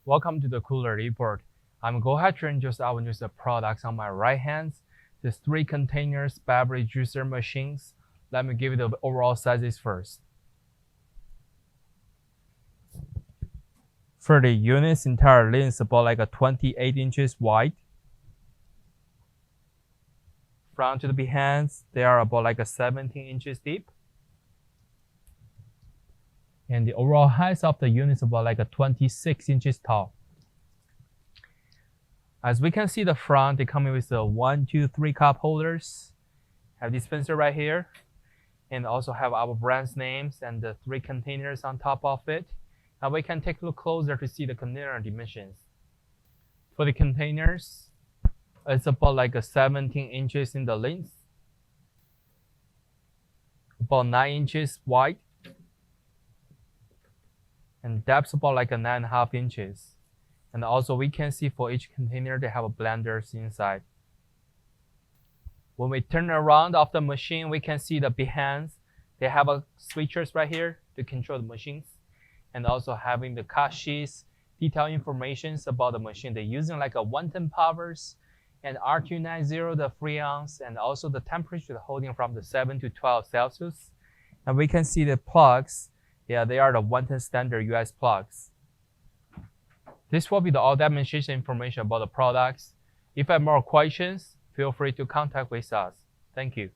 Welcome to the cooler report. I'm go ahead to introduce our new products on my right hand. There's 3 containers beverage juicer machines. Let me give you the overall sizes first. For the unit's entire length is about like a 28 inches wide. Front to the behinds, they are about like a 17 inches deep. And the overall height of the unit is about like a 26 inches tall. As we can see the front, they come with the 1, 2, 3 cup holders. Have dispenser right here. And also have our brand's names and the 3 containers on top of it. Now we can take a look closer to see the container dimensions. For the containers, it's about like a 17 inches in the length. About 9 inches wide. And depth about like a 9.5 inches. And also we can see for each container they have a blenders inside. When we turn around of the machine, we can see the behinds. They have a switches right here to control the machines. And also having the cut sheets, detailed information about the machine. They're using like a 110 powers and R290, the freons, and also the temperature holding from the 7 to 12 Celsius. And we can see the plugs. Yeah, they are the 110 standard US plugs. This will be the all demonstration information about the products. If you have more questions, feel free to contact with us. Thank you.